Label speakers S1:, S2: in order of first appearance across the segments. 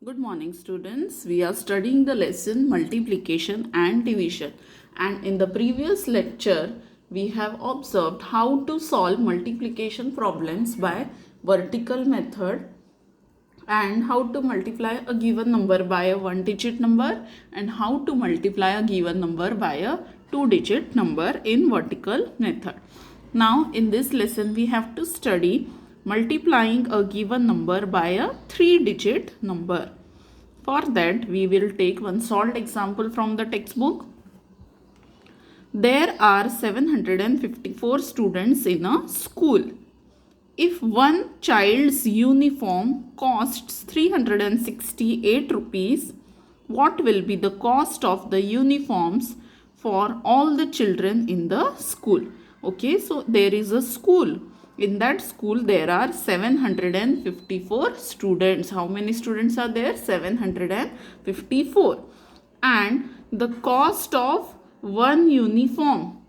S1: Good morning, students. We are studying the lesson multiplication and division. And in the previous lecture, we have observed how to solve multiplication problems by vertical method and how to multiply a given number by a one-digit number and how to multiply a given number by a two-digit number in vertical method. Now, in this lesson, we have to study multiplying a given number by a three-digit number. For that, we will take one solved example from the textbook. There are 754 students in a school. If one child's uniform costs 368 rupees, what will be the cost of the uniforms for all the children in the school? Okay, so there is a school. In that school, there are 754 students. How many students are there? 754. And the cost of one uniform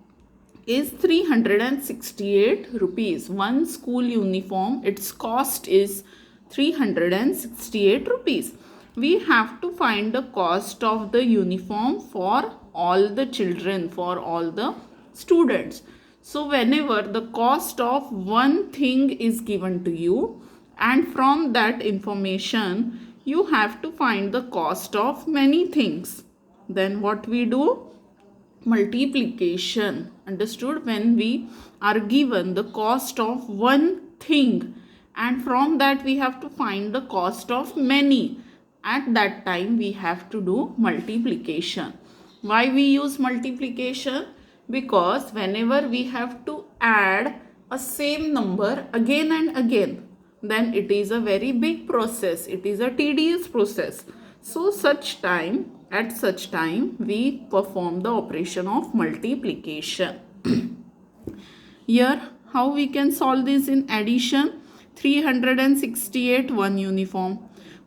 S1: is 368 rupees. One school uniform, its cost is 368 rupees. We have to find the cost of the uniform for all the children, for all the students. So whenever the cost of one thing is given to you and from that information you have to find the cost of many things, then what we do? Multiplication. Understood? When we are given the cost of one thing and from that we have to find the cost of many, at that time we have to do multiplication. Why we use multiplication? Because whenever we have to add a same number again and again, then it is a very big process. It is a tedious process. So at such time we perform the operation of multiplication. Here how we can solve this in addition? 368 one uniform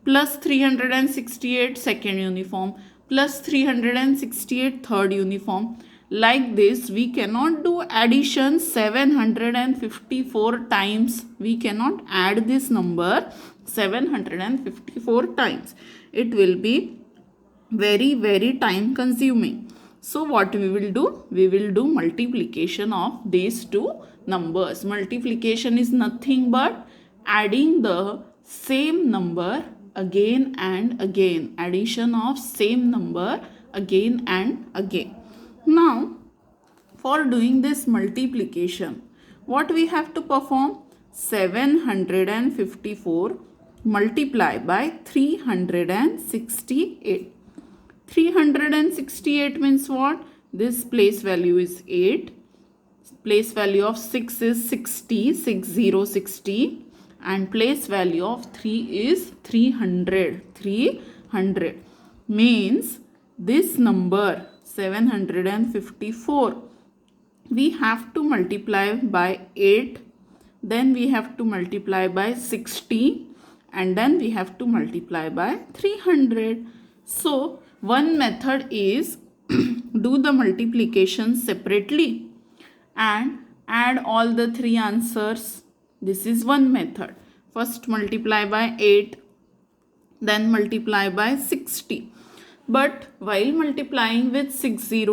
S1: plus 368 second uniform plus 368 third uniform. Like this we cannot do addition 754 times. We cannot add this number 754 times. It will be very time consuming. So what we will do? We will do multiplication of these two numbers. Multiplication is nothing but adding the same number again and again. Addition of same number again and again. Now, for doing this multiplication, what we have to perform? 754 multiply by 368. 368 means what? This place value is 8. Place value of 6 is 60. 60. And place value of 3 is 300. 300 means this number 754 we have to multiply by 8, then we have to multiply by 60, and then we have to multiply by 300. So one method is do the multiplication separately and add all the three answers. This is one method. First multiply by 8, then multiply by 60. But while multiplying with 60,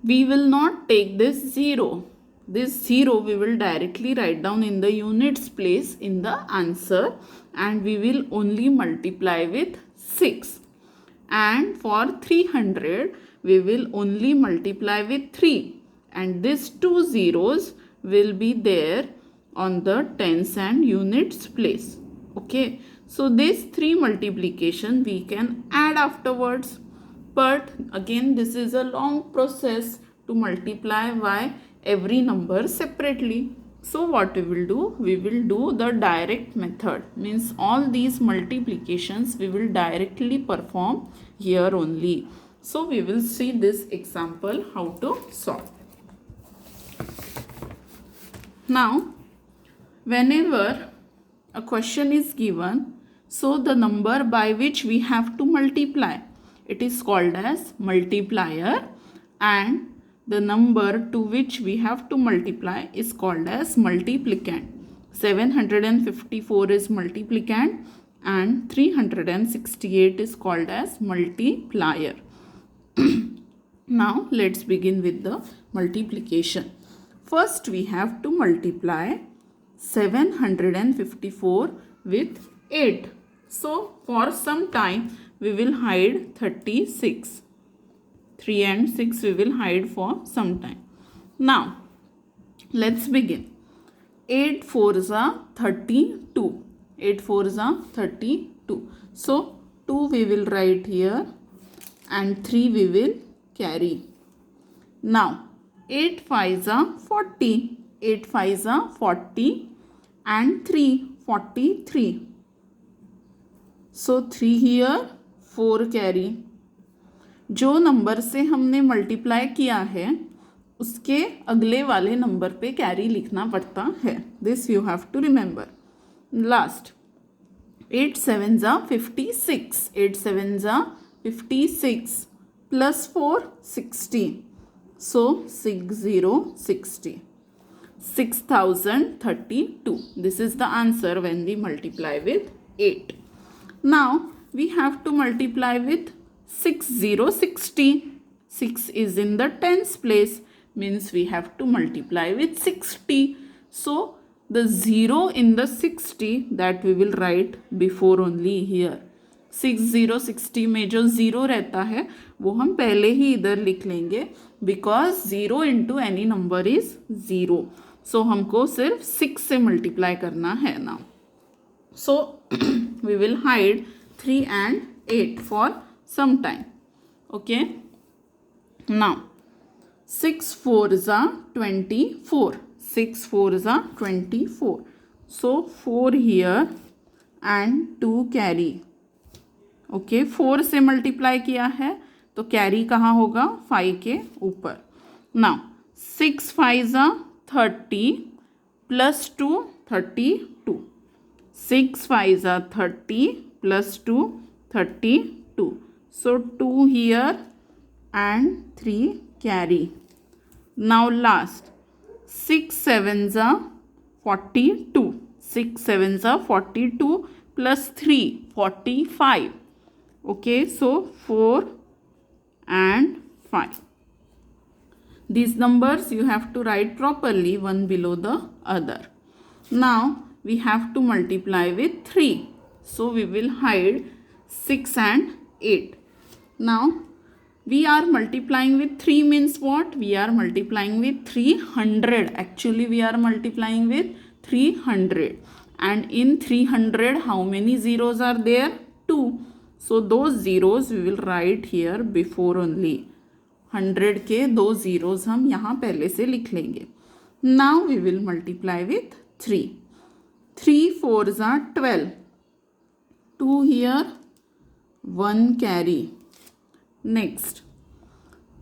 S1: we will not take this 0. This 0 we will directly write down in the units place in the answer and we will only multiply with 6. And for 300 we will only multiply with 3. And these two zeros will be there on the tens and units place. Okay. So this 3 multiplication we can add afterwards. But again this is a long process to multiply by every number separately. So what we will do? We will do the direct method. Means all these multiplications we will directly perform here only. So we will see this example how to solve. Now whenever a question is given, so the number by which we have to multiply, it is called as multiplier, and the number to which we have to multiply is called as multiplicand. 754 is multiplicand and 368 is called as multiplier. Now let's begin with the multiplication. First we have to multiply 754 with 8. So for some time we will hide 36. 3 and 6 we will hide for some time. Now let's begin. 8 4s are 32. 8 4s are 32. So 2 we will write here and 3 we will carry. Now 8 5s are 40. 8 5s are 40 and 3 43. So 3 here, 4 carry. जो number से हमने multiply किया है उसके अगले वाले number पे carry लिखना पड़ता है. This you have to remember. Last 8 7s are 56. 8 7s are 56 plus 4 60. So 6060. 6032. This is the answer when we multiply with 8. Now we have to multiply with 6060. 6 is in the tens place, means we have to multiply with 60. So the 0 in the 60 that we will write before only here. 6060 में जो 0 रहता है वो हम पहले ही इधर लिख लेंगे, because 0 into any number is 0. So हमको सिर्फ 6 से मल्टीप्लाई करना है ना. So we will hide 3 and 8 for some time. Okay. Now 6 4s are 24. 6 4s are 24. So 4 here and 2 carry. Okay 4 से मल्टीप्लाई किया है तो कैरी कहाँ होगा 5 के ऊपर. Now 6 5s are 30 plus 2 32. 6 5s are 30 plus 2 32. So 2 here and 3 carry. Now last 6 7s are 42. 6 7s are 42 plus 3 45. Okay, so 4 and 5. These numbers you have to write properly one below the other. Now we have to multiply with 3. So we will hide 6 and 8. Now we are multiplying with 3 means what? We are multiplying with 300. Actually we are multiplying with 300. And in 300 how many zeros are there? 2. So those zeros we will write here before only. 100 के 2 zeros हम यहाँ पहले से लिख लेंगे. Now we will multiply with 3. 3 4s are 12. 2 here, 1 carry. Next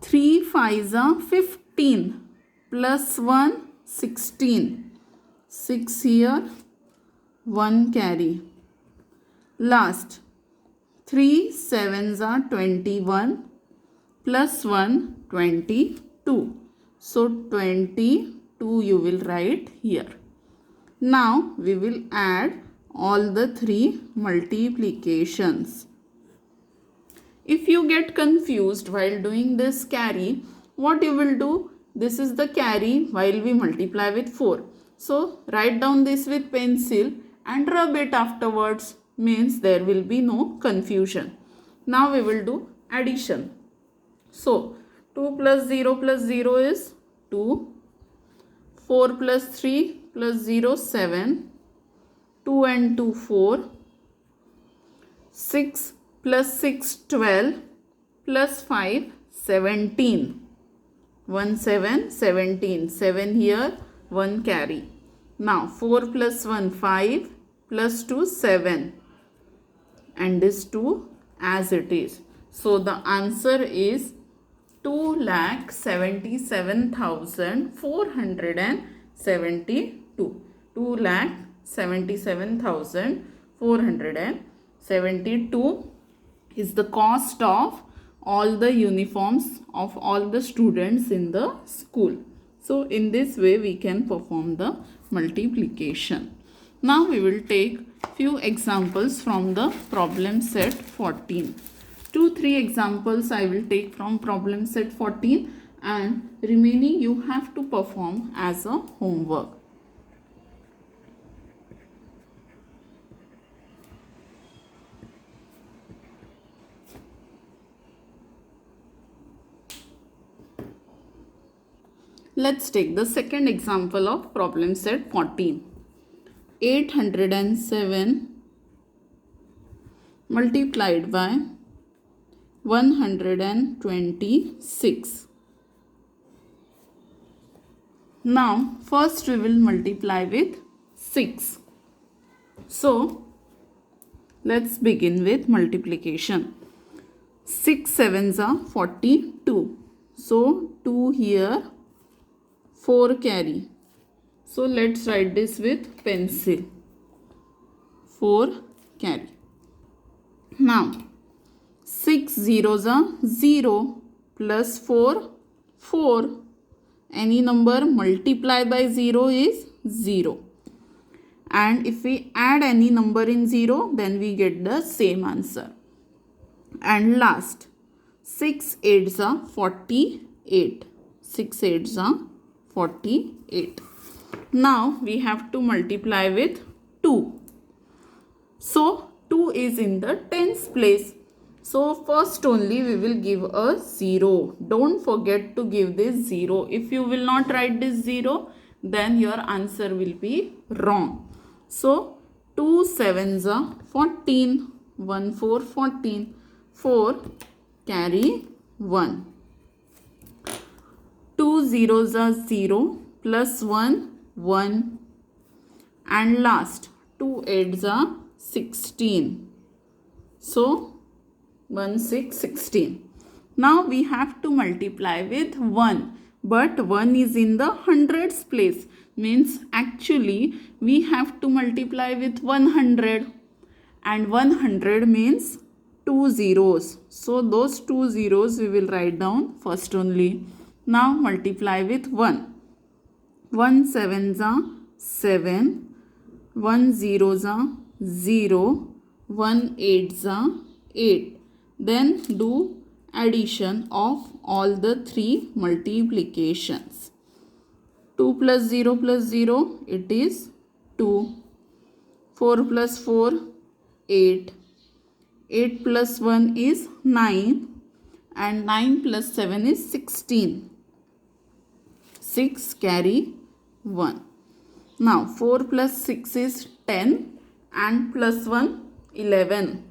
S1: 3 5s are 15 plus 1 16. 6 here, 1 carry. Last 3 7s are 21 plus 1 22. So 22 you will write here. Now we will add all the 3 multiplications. If you get confused while doing this carry, what you will do? This is the carry while we multiply with 4. So write down this with pencil and rub it afterwards, means there will be no confusion. Now we will do addition. So 2 plus 0 is 2. 4 plus 3 plus 0 7. 2 and 2 4. 6 plus 6 12 plus 5 17. 1 7 17. 7 here, 1 carry. Now 4 plus 1 5 plus 2 7. And this 2 as it is. So the answer is 2,77,472. 2,77,472 is the cost of all the uniforms of all the students in the school. So in this way we can perform the multiplication. Now we will take few examples from the problem set 14. 2-3 examples I will take from problem set 14 and remaining you have to perform as a homework. Let's take the second example of problem set 14. 807 multiplied by 126. Now first we will multiply with 6. So let's begin with multiplication. 6 sevens are 42. So 2 here, 4 carry. So let's write this with pencil. 4 carry. Now 6 zeros are 0 plus 4, 4. Any number multiplied by 0 is 0. And if we add any number in 0, then we get the same answer. And last, 6 eights are 48. 6 eights are 48. Now we have to multiply with 2. So 2 is in the tens place. So first only we will give a 0. Don't forget to give this 0. If you will not write this 0, then your answer will be wrong. So 2 sevens are 14. 1 4 14. 4 carry 1. 2 zeros are 0 plus 1 1. And last 2 eights are 16. So 1 6 16. Now we have to multiply with 1, but 1 is in the hundreds place, means actually we have to multiply with 100, and 100 means 2 zeros. So those 2 zeros we will write down first only. Now multiply with 1. 1 sevens are 7, 1 zeros are 0, 1 eights are 8. Then do addition of all the 3 multiplications. 2 plus 0 plus 0, it is 2. 4 plus 4, 8. 8 plus 1 is 9. And 9 plus 7 is 16. 6 carry 1. Now 4 plus 6 is 10 and plus 1 11.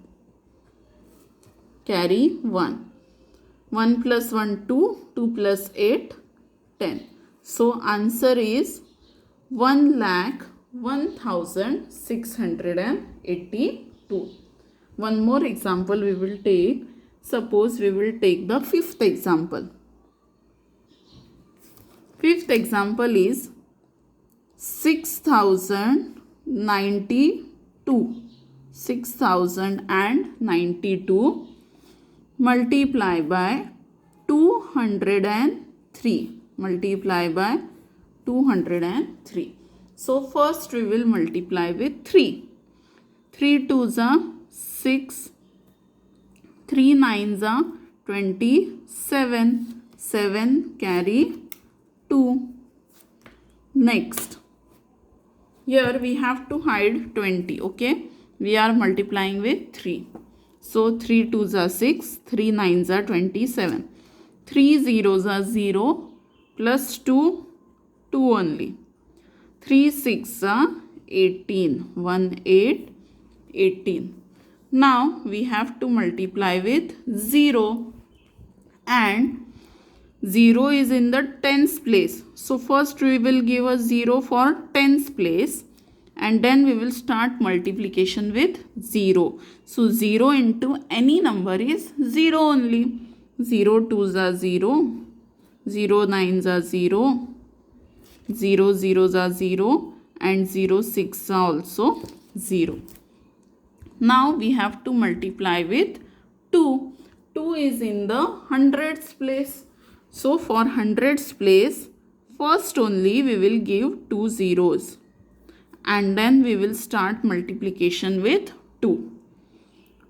S1: Carry 1. 1 plus 1 2, 2 plus 8 10. So answer is 1,01,682. One more example we will take. Suppose we will take the fifth example. Fifth example is 6092. 6092 multiply by 203. Multiply by 203. So first we will multiply with 3. 3 twos are 6. 3 nines are 27. 7 carry 2. Next, here we have to hide 20. Okay, we are multiplying with 3. So 3 twos are 6. 3 nines are 27. 3 zeros are 0 plus 2, 2 only. 3 6 are 18. 1 8, 18. Now we have to multiply with 0, and 0 is in the tens place. So first we will give a 0 for tens place, and then we will start multiplication with 0. So 0 into any number is 0 only. 0 twos are 0, 0 nines are 0, 0 zeros are 0, and 0 6 are also 0. Now we have to multiply with 2. 2 is in the hundreds place. So for hundreds place, first only we will give 2 zeros. and then we will start multiplication with 2.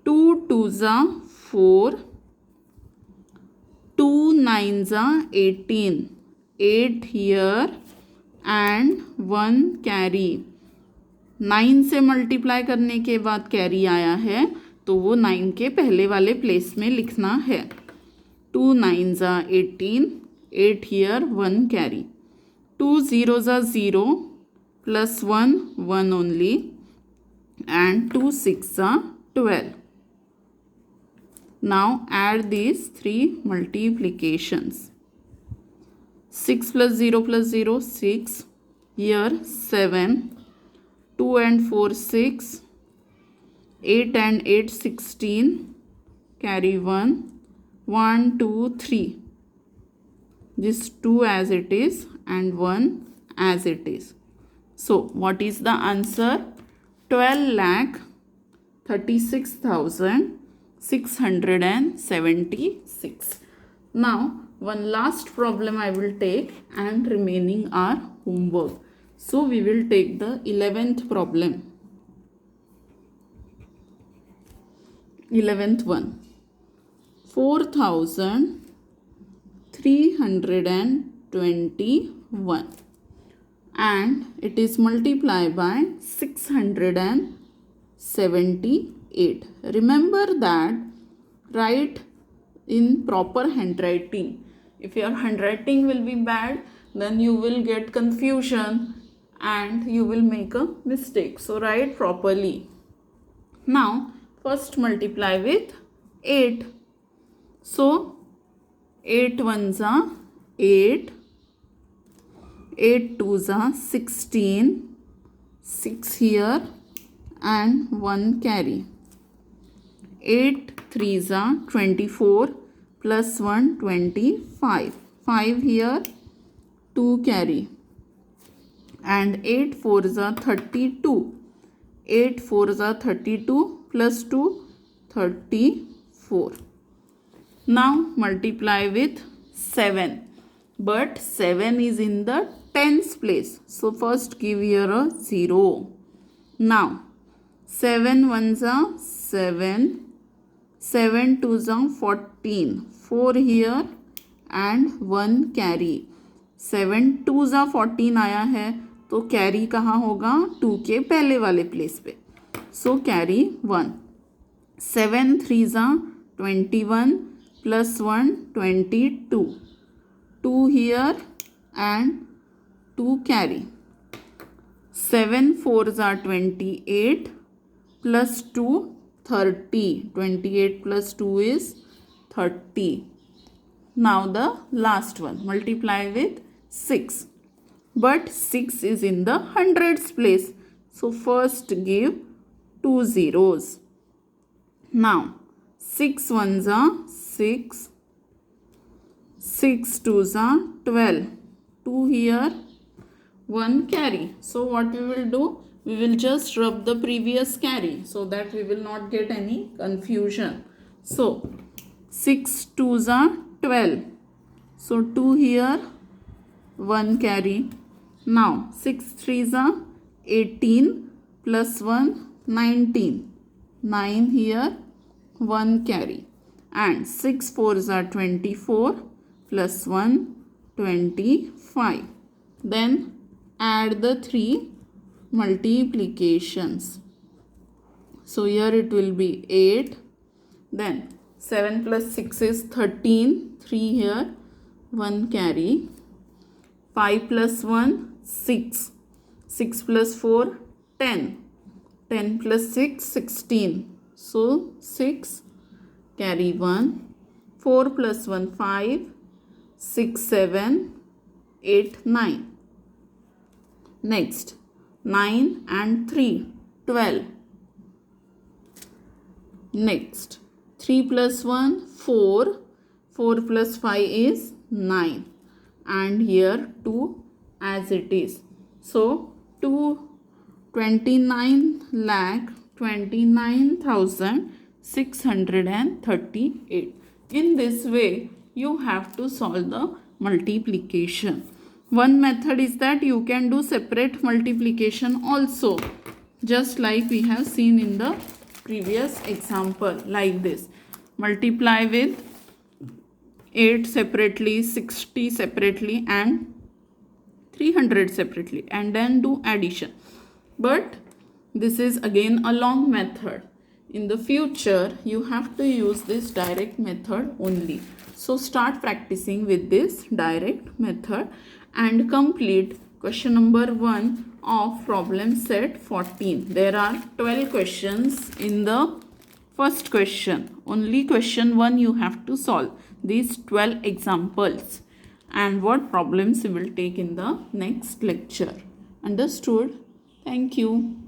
S1: 2 2s are 4, 2 9s are 18, 8 here and 1 carry. 9 से multiply करने के बाद carry आया है तो वो 9 के पहले वाले प्लेस में लिखना है. 2 9s are 18, 8 here, 1 carry. 2 zeros are 0, plus 1, 1 only, and 2 6s are 12. Now add these three multiplications. 6 plus 0, 6. Here 7. 2 and 4, 6. 8 and 8, 16. Carry 1. 1, 2, 3. This 2 as it is and 1 as it is. So what is the answer? 12,36,676. Now one last problem I will take and remaining are homework. So we will take the 11th problem. 11th one. 4,321 and it is multiplied by 678. Remember that write in proper handwriting. If your handwriting will be bad, then you will get confusion and you will make a mistake. So write properly. Now first multiply with 8. So 8 ones are 8, 8 twos are 16, 6 here and 1 carry. 8 threes are 24, plus 1 25, 5 here, 2 carry, and 8 fours are 32, 8 fours are 32, plus 2 34. Now multiply with 7, but 7 is in the tens place, so first give here a 0. Now 7 ones are 7, 7 twos are 14, 4 here and 1 carry. 7 twos are 14 आया है तो carry कहाँ होगा? 2 के पहले वाले place पे, सो carry 1. 7 threes are 21, plus 1 22, 2 here and 2 carry. 7 fours are 28, plus 2 30, 28 plus 2 is 30. Now the last one, multiply with 6, but 6 is in the hundreds place, so first give 2 zeros. Now 6 ones are 6, 6 twos are 12, 2 here, 1 carry. So what we will do? We will just rub the previous carry so that we will not get any confusion. So 6 twos are 12, so 2 here, 1 carry. Now 6 threes are 18, plus 1 19, 9 here, 1 carry, and 6 fours are 24, plus 1 25. Then add the 3 multiplications. So here it will be 8, then 7 plus 6 is 13, 3 here, 1 carry. 5 plus 1, 6, 6 plus 4, 10, 10 plus 6, 16, so 6 carry 1. 4 plus 1, 5, 6 7, 8 9. Next 9 and 3, 12. Next 3 plus 1, 4, 4 plus 5 is 9, and here 2 as it is. So 29,29,638. In this way you have to solve the multiplication. One method is that you can do separate multiplication also, just like we have seen in the previous example, like this. Multiply with 8 separately, 60 separately and 300 separately, and then do addition. But this is again a long method. In the future, you have to use this direct method only. So start practicing with this direct method and complete question number 1 of problem set 14. There are 12 questions in the first question. Only question 1 you have to solve. These 12 examples and what problems we will take in the next lecture. Understood? Thank you.